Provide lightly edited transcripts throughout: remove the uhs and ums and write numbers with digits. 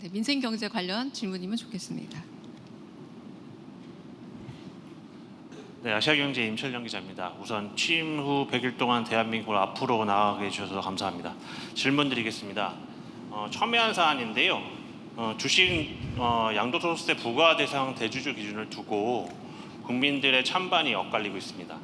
네, 민생경제 관련 질문이면 좋겠습니다. 네, 아시아경제 임철영 기자입니다. 우선 취임 후 100일 동안 대한민국을 앞으로 나아가게 해주셔서 감사합니다. 질문 드리겠습니다. 첨예한 사안인데요. 주식 양도소득세 부과 대상 대주주 기준을 두고 국민들의 찬반이 엇갈리고 있습니다.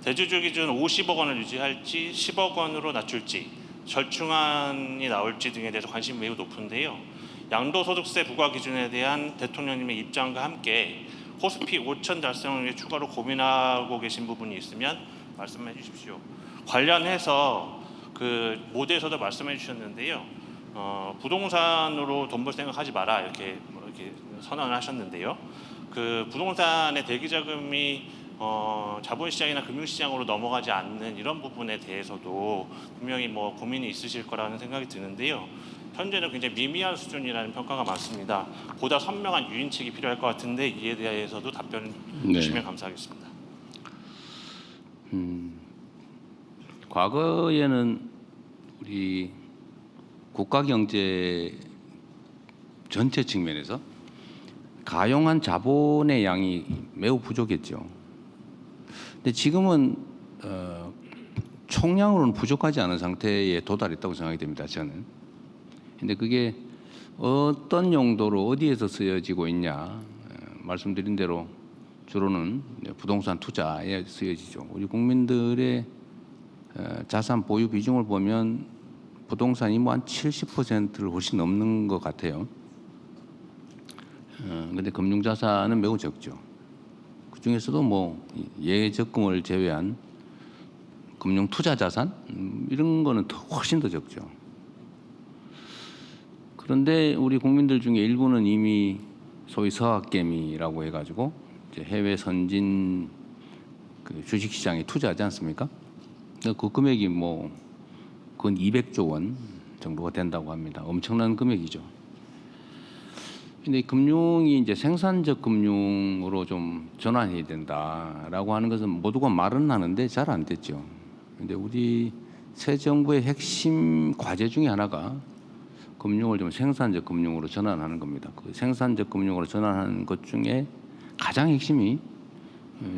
대주주 기준 50억 원을 유지할지 10억 원으로 낮출지 절충안이 나올지 등에 대해서 관심이 매우 높은데요. 양도소득세 부과 기준에 대한 대통령님의 입장과 함께 코스피 5천 달성을 위해 추가로 고민하고 계신 부분이 있으면 말씀해 주십시오. 관련해서 그 모두에서도 말씀해 주셨는데요. 부동산으로 돈 벌 생각하지 마라 이렇게 선언을 하셨는데요. 그 부동산의 대기자금이 자본시장이나 금융시장으로 넘어가지 않는 이런 부분에 대해서도 분명히 고민이 있으실 거라는 생각이 드는데요. 현재는 굉장히 미미한 수준이라는 평가가 많습니다. 보다 선명한 유인책이 필요할 것 같은데 이에 대해서도 답변 주시면 감사하겠습니다. 과거에는 우리 국가 경제 전체 측면에서 가용한 자본의 양이 매우 부족했죠. 근데 지금은 총량으로는 부족하지 않은 상태에 도달했다고 생각이 됩니다. 저는. 근데 그게 어떤 용도로 어디에서 쓰여지고 있냐 말씀드린 대로 주로는 부동산 투자에 쓰여지죠. 우리 국민들의 자산 보유 비중을 보면 부동산이 한 70%를 훨씬 넘는 것 같아요. 근데 금융자산은 매우 적죠. 그 중에서도 예적금을 제외한 금융 투자 자산 이런 거는 훨씬 더 적죠. 그런데 우리 국민들 중에 일부는 이미 소위 서학개미라고 해가지고 이제 해외 선진 그 주식시장에 투자하지 않습니까? 그 금액이 근 200조 원 정도가 된다고 합니다. 엄청난 금액이죠. 근데 금융이 이제 생산적 금융으로 좀 전환해야 된다라고 하는 것은 모두가 말은 하는데 잘 안 됐죠. 근데 우리 새 정부의 핵심 과제 중에 하나가 금융을 좀 생산적 금융으로 전환하는 겁니다. 그 생산적 금융으로 전환하는 것 중에 가장 핵심이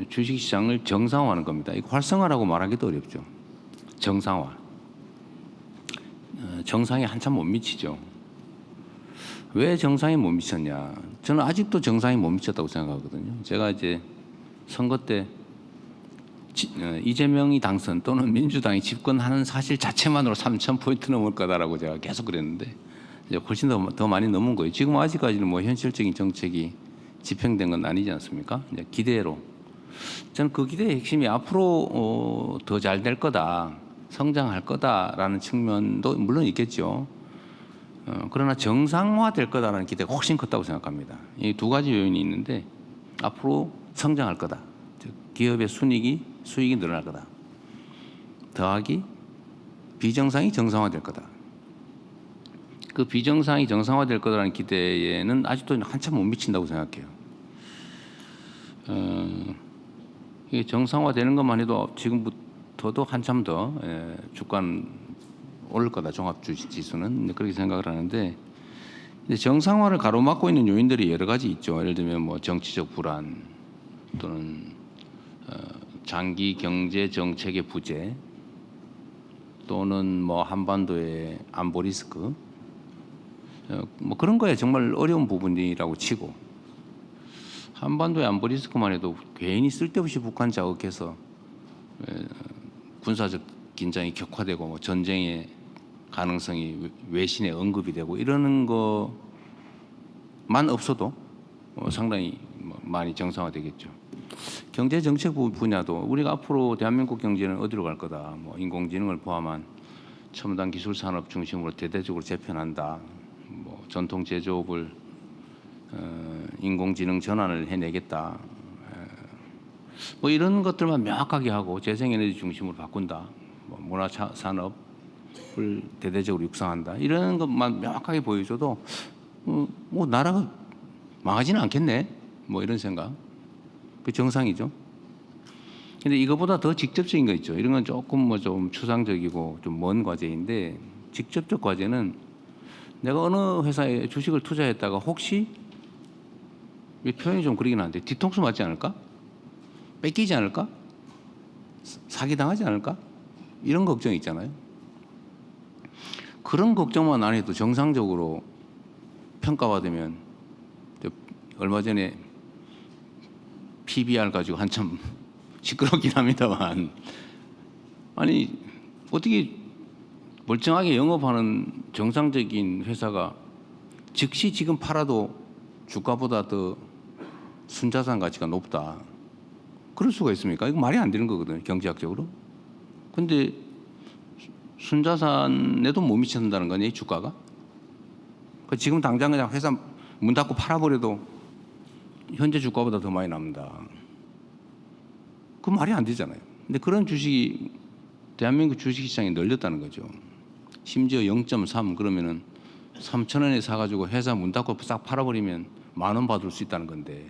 주식시장을 정상화하는 겁니다. 이거 활성화라고 말하기도 어렵죠. 정상화. 정상에 한참 못 미치죠. 왜 정상에 못 미쳤냐? 저는 아직도 정상에 못 미쳤다고 생각하거든요. 제가 이제 선거 때 이재명이 당선 또는 민주당이 집권하는 사실 자체만으로 3,000포인트 넘을 거다라고 제가 계속 그랬는데 이제 훨씬 더 많이 넘은 거예요. 지금 아직까지는 현실적인 정책이 집행된 건 아니지 않습니까? 이제 기대로. 저는 그 기대의 핵심이 앞으로 더 잘 될 거다, 성장할 거다라는 측면도 물론 있겠죠. 그러나 정상화될 거다라는 기대가 훨씬 컸다고 생각합니다. 이 두 가지 요인이 있는데 앞으로 성장할 거다. 즉 기업의 수익이 늘어날 거다. 더하기 비정상이 정상화될 거다. 그 비정상이 정상화될 거라는 기대에는 아직도 한참 못 미친다고 생각해요. 이게 정상화되는 것만 해도 지금부터도 한참 더 주가는 오를 거다. 종합주식지수는 그렇게 생각을 하는데 정상화를 가로막고 있는 요인들이 여러 가지 있죠. 예를 들면 정치적 불안 또는 장기 경제 정책의 부재 또는 한반도의 안보 리스크 그런 거에 정말 어려운 부분이라고 치고 한반도의 안보 리스크만 해도 괜히 쓸데없이 북한 자극해서 군사적 긴장이 격화되고 전쟁의 가능성이 외신에 언급이 되고 이러는 것만 없어도 상당히 많이 정상화되겠죠. 경제 정책 분야도 우리가 앞으로 대한민국 경제는 어디로 갈 거다. 인공지능을 포함한 첨단 기술 산업 중심으로 대대적으로 재편한다. 전통 제조업을 인공지능 전환을 해내겠다. 이런 것들만 명확하게 하고 재생에너지 중심으로 바꾼다. 문화 산업을 대대적으로 육성한다. 이런 것만 명확하게 보여줘도 나라가 망하지는 않겠네. 이런 생각. 그 정상이죠. 근데 이거보다 더 직접적인 거 있죠. 이런 건 조금 좀 추상적이고 좀 먼 과제인데 직접적 과제는 내가 어느 회사에 주식을 투자했다가 혹시 이 표현이 좀 그러긴 한데 뒤통수 맞지 않을까? 뺏기지 않을까? 사기당하지 않을까? 이런 걱정이 있잖아요. 그런 걱정만 안 해도 정상적으로 평가받으면 얼마 전에 PBR 가지고 한참 시끄럽긴 합니다만 아니 어떻게 멀쩡하게 영업하는 정상적인 회사가 즉시 지금 팔아도 주가보다 더 순자산 가치가 높다. 그럴 수가 있습니까? 이거 말이 안 되는 거거든요, 경제학적으로. 근데 순자산에도 못 미친다는 거냐, 이 주가가? 지금 당장 그냥 회사 문 닫고 팔아버려도 현재 주가보다 더 많이 남는다. 그 말이 안 되잖아요. 근데 그런 주식이 대한민국 주식시장에 널렸다는 거죠. 심지어 0.3 그러면은 3,000원에 사가지고 회사 문 닫고 싹 팔아버리면 10,000원 받을 수 있다는 건데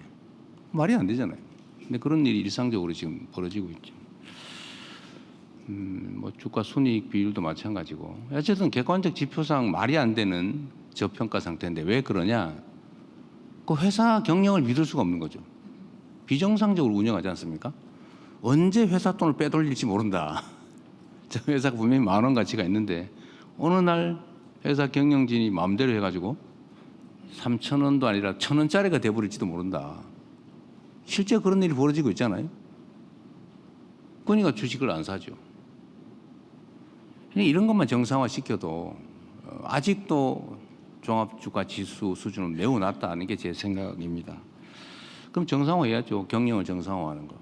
말이 안 되잖아요. 근데 그런 일이 일상적으로 지금 벌어지고 있죠. 뭐 주가 순이익 비율도 마찬가지고 어쨌든 객관적 지표상 말이 안 되는 저평가 상태인데 왜 그러냐? 그 회사 경영을 믿을 수가 없는 거죠. 비정상적으로 운영하지 않습니까? 언제 회사 돈을 빼돌릴지 모른다. 저 회사가 분명히 10,000원 가치가 있는데 어느 날 회사 경영진이 마음대로 해가지고 3,000원도 아니라 1,000원짜리가 돼버릴지도 모른다. 실제 그런 일이 벌어지고 있잖아요. 그러니까 주식을 안 사죠. 이런 것만 정상화시켜도 아직도 종합주가지수 수준은 매우 낮다는 게 제 생각입니다. 그럼 정상화해야죠. 경영을 정상화하는 거.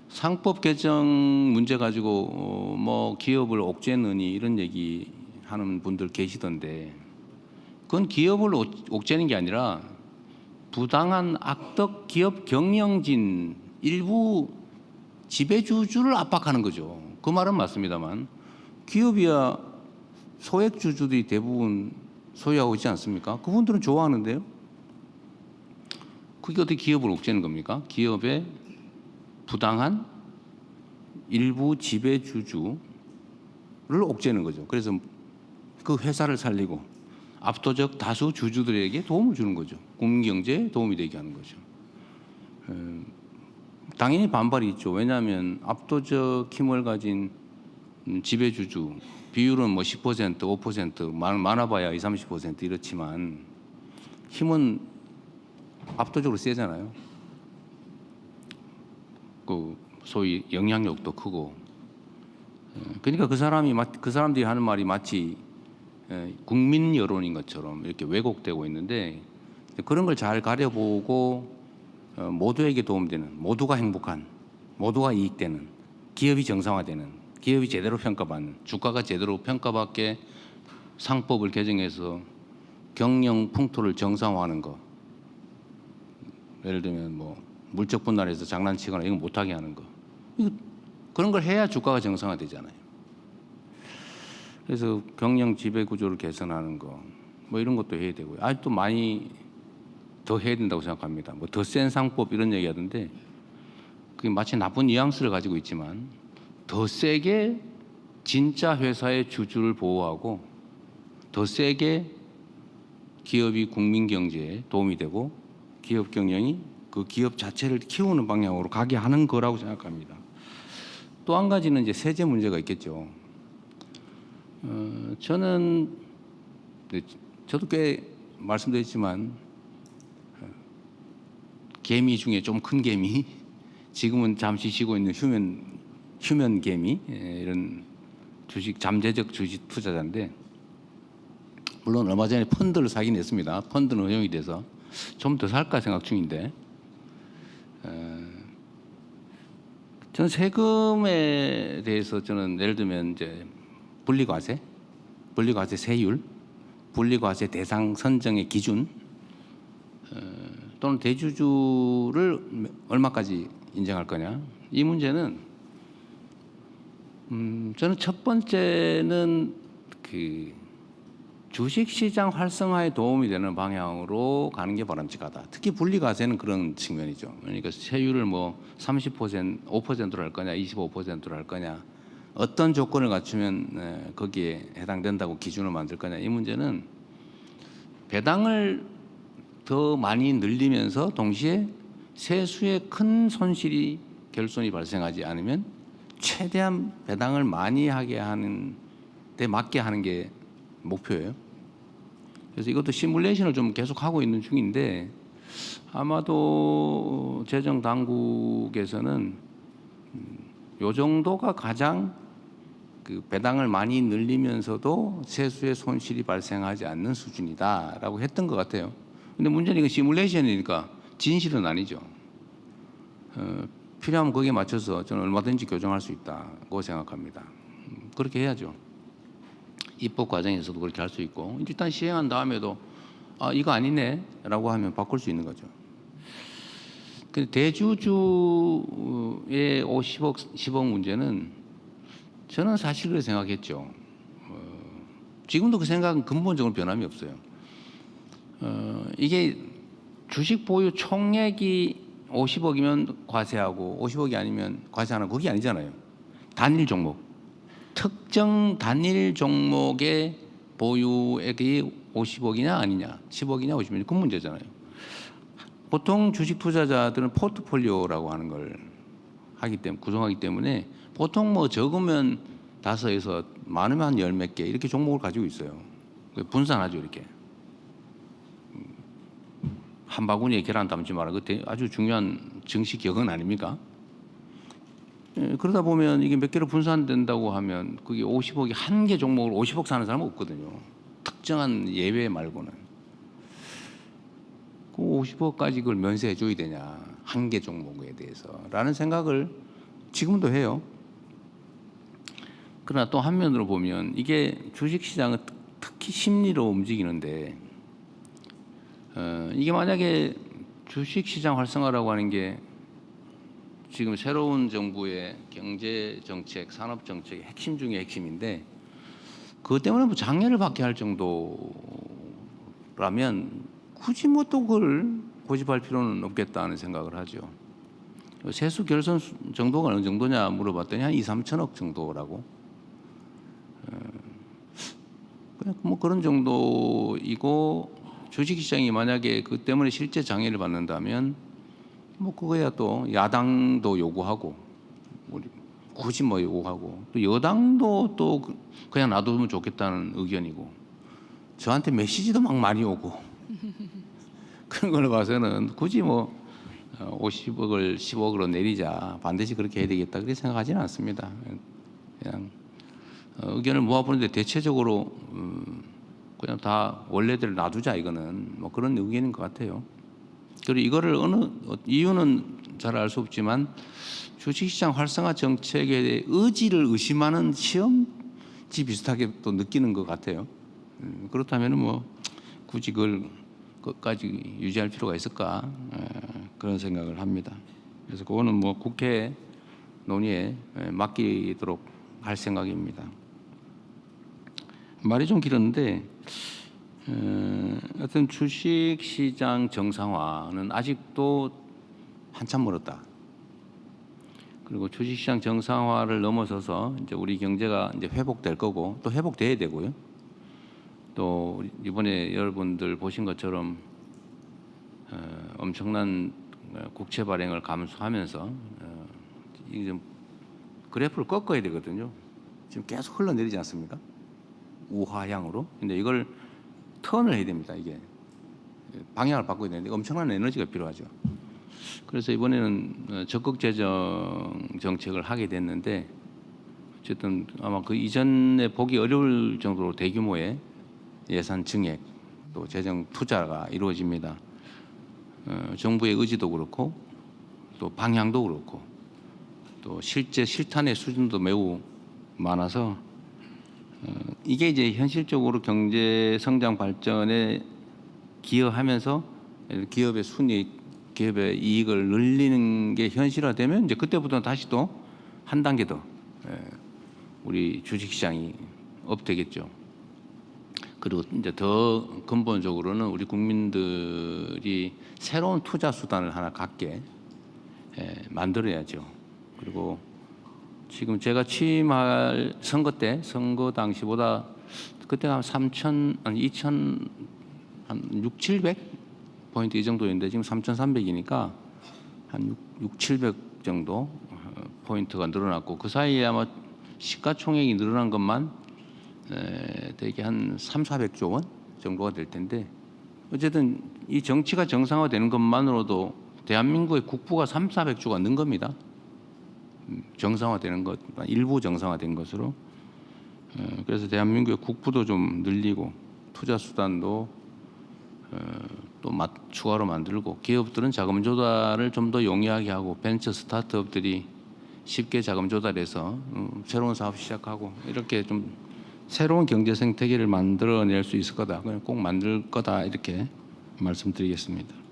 상법 개정 문제 가지고 뭐 기업을 옥죄느니 이런 얘기 하는 분들 계시던데 그건 기업을 옥죄는 게 아니라 부당한 악덕 기업 경영진 일부 지배주주를 압박하는 거죠. 그 말은 맞습니다만 기업이야 소액주주들이 대부분 소유하고 있지 않습니까? 그분들은 좋아하는데요. 그게 어떻게 기업을 옥죄는 겁니까? 기업의 부당한 일부 지배주주를 옥죄는 거죠. 그래서 그 회사를 살리고 압도적 다수 주주들에게 도움을 주는 거죠. 국민 경제에 도움이 되게 하는 거죠. 당연히 반발이 있죠. 왜냐하면 압도적 힘을 가진 지배주주 비율은 뭐 10%, 5% 많아봐야 20, 30% 이렇지만 힘은 압도적으로 세잖아요. 그 소위 영향력도 크고. 그러니까 그 사람들이 하는 말이 마치 국민 여론인 것처럼 이렇게 왜곡되고 있는데 그런 걸 잘 가려보고 모두에게 도움되는, 모두가 행복한, 모두가 이익되는, 기업이 정상화되는, 기업이 제대로 평가받는, 주가가 제대로 평가받게 상법을 개정해서 경영 풍토를 정상화하는 거. 예를 들면 뭐 물적 분할해서 장난치거나 이건 못하게 하는 거. 그런 걸 해야 주가가 정상화되잖아요. 그래서 경영 지배 구조를 개선하는 거, 뭐 이런 것도 해야 되고요. 아직도 많이 더 해야 된다고 생각합니다. 뭐 더 센 상법 이런 얘기하던데 그게 마치 나쁜 뉘앙스를 가지고 있지만 더 세게 진짜 회사의 주주를 보호하고 더 세게 기업이 국민 경제에 도움이 되고 기업 경영이 그 기업 자체를 키우는 방향으로 가게 하는 거라고 생각합니다. 또 한 가지는 이제 세제 문제가 있겠죠. 저도 꽤 말씀드렸지만 개미 중에 좀 큰 개미, 지금은 잠시 쉬고 있는 휴면 개미 이런 주식 잠재적 주식 투자자인데 물론 얼마 전에 펀드를 사긴 했습니다. 펀드는 허용이 돼서 좀 더 살까 생각 중인데 저는 세금에 대해서 저는 예를 들면 이제 분리과세 세율, 분리과세 대상 선정의 기준 또는 대주주를 얼마까지 인정할 거냐 이 문제는 저는 첫 번째는 그 주식시장 활성화에 도움이 되는 방향으로 가는 게 바람직하다. 특히 분리과세는 그런 측면이죠. 그러니까 세율을 뭐 30%, 5%로 할 거냐, 25%로 할 거냐, 어떤 조건을 갖추면 거기에 해당된다고 기준을 만들 거냐 이 문제는 배당을 더 많이 늘리면서 동시에 세수에 큰 손실이 결손이 발생하지 않으면 최대한 배당을 많이 하게 하는 데 맞게 하는 게 목표예요. 그래서 이것도 시뮬레이션을 좀 계속 하고 있는 중인데 아마도 재정 당국에서는 요 정도가 가장 그 배당을 많이 늘리면서도 세수의 손실이 발생하지 않는 수준이다라고 했던 것 같아요. 근데 문제는 이건 시뮬레이션이니까 진실은 아니죠. 필요하면 거기에 맞춰서 저는 얼마든지 교정할 수 있다고 생각합니다. 그렇게 해야죠. 입법 과정에서도 그렇게 할 수 있고 일단 시행한 다음에도 아 이거 아니네라고 하면 바꿀 수 있는 거죠. 근데 대주주의 50억, 10억 문제는 저는 사실 그렇게 생각했죠. 지금도 그 생각은 근본적으로 변함이 없어요. 이게 주식 보유 총액이 50억이면 과세하고 50억이 아니면 과세 안 하고 그게 아니잖아요. 단일 종목. 특정 단일 종목의 보유액이 50억이냐 아니냐, 10억이냐 50억이냐 그 문제잖아요. 보통 주식 투자자들은 포트폴리오라고 하는 걸 하기 때문에 구성하기 때문에 보통 뭐 적으면 5에서 많으면 한 10몇 개 이렇게 종목을 가지고 있어요. 분산하죠 이렇게. 한 바구니에 계란 담지 마라. 그때 아주 중요한 정식 격언 아닙니까? 그러다 보면 이게 몇 개로 분산된다고 하면 그게 50억이 한 개 종목을 50억 사는 사람은 없거든요. 특정한 예외 말고는. 그 50억까지 그걸 면세해 줘야 되냐. 한 개 종목에 대해서. 라는 생각을 지금도 해요. 그러나 또 한면으로 보면 이게 주식시장은 특히 심리로 움직이는데 이게 만약에 주식시장 활성화라고 하는 게 지금 새로운 정부의 경제정책, 산업정책의 핵심 중에 핵심인데 그것 때문에 뭐 장려를 받게 할 정도라면 굳이 뭐 또 그걸 고집할 필요는 없겠다는 생각을 하죠. 세수 결손 정도가 어느 정도냐 물어봤더니 한 2, 3천억 정도라고. 그냥 뭐 그런 정도이고 주식시장이 만약에 그 때문에 실제 장애를 받는다면 뭐 그거야 또 야당도 요구하고 우리 굳이 뭐 요구하고 또 여당도 또 그냥 놔두면 좋겠다는 의견이고 저한테 메시지도 막 많이 오고 그런 걸 봐서는 굳이 뭐 50억을 10억으로 내리자 반드시 그렇게 해야 되겠다 그렇게 생각하지는 않습니다. 그냥 의견을 모아보는데 대체적으로 그냥 다 원래대로 놔두자 이거는 뭐 그런 의견인 것 같아요. 그리고 이거를 어느 이유는 잘 알 수 없지만 주식시장 활성화 정책에 대해 의지를 의심하는 시험지 비슷하게 또 느끼는 것 같아요. 그렇다면 뭐 굳이 그걸 끝까지 유지할 필요가 있을까 그런 생각을 합니다. 그래서 그거는 뭐 국회 논의에 맡기도록 할 생각입니다. 말이 좀 길었는데 어떤 주식시장 정상화는 아직도 한참 멀었다. 그리고 주식시장 정상화를 넘어서서 이제 우리 경제가 이제 회복될 거고 또 회복돼야 되고요. 또 이번에 여러분들 보신 것처럼 엄청난 국채 발행을 감수하면서 이제 그래프를 꺾어야 되거든요. 지금 계속 흘러내리지 않습니까? 우하향으로. 근데 이걸 턴을 해야 됩니다. 이게 방향을 바꿔야 되는데 엄청난 에너지가 필요하죠. 그래서 이번에는 적극 재정 정책을 하게 됐는데 어쨌든 아마 그 이전에 보기 어려울 정도로 대규모의 예산 증액 또 재정 투자가 이루어집니다. 정부의 의지도 그렇고 또 방향도 그렇고 또 실제 실탄의 수준도 매우 많아서 이게 이제 현실적으로 경제 성장 발전에 기여하면서 기업의 순이익, 기업의 이익을 늘리는 게 현실화되면 이제 그때부터 다시 또 한 단계 더 우리 주식시장이 업되겠죠. 그리고 이제 더 근본적으로는 우리 국민들이 새로운 투자 수단을 하나 갖게 만들어야죠. 그리고 지금 제가 취임할 선거 당시보다 그때 한 2천 한 6, 700 포인트 이 정도였는데 지금 3,300이니까 한 6, 700 정도 포인트가 늘어났고 그 사이에 아마 시가총액이 늘어난 것만 대개 한 3, 400조 원 정도가 될 텐데 어쨌든 이 정치가 정상화되는 것만으로도 대한민국의 국부가 3, 400조가 는 겁니다. 정상화되는 것, 일부 정상화된 것으로. 그래서 대한민국의 국부도 좀 늘리고 투자 수단도 또 추가로 만들고 기업들은 자금 조달을 좀 더 용이하게 하고 벤처 스타트업들이 쉽게 자금 조달해서 새로운 사업 시작하고 이렇게 좀 새로운 경제 생태계를 만들어낼 수 있을 거다. 그냥 꼭 만들 거다 이렇게 말씀드리겠습니다.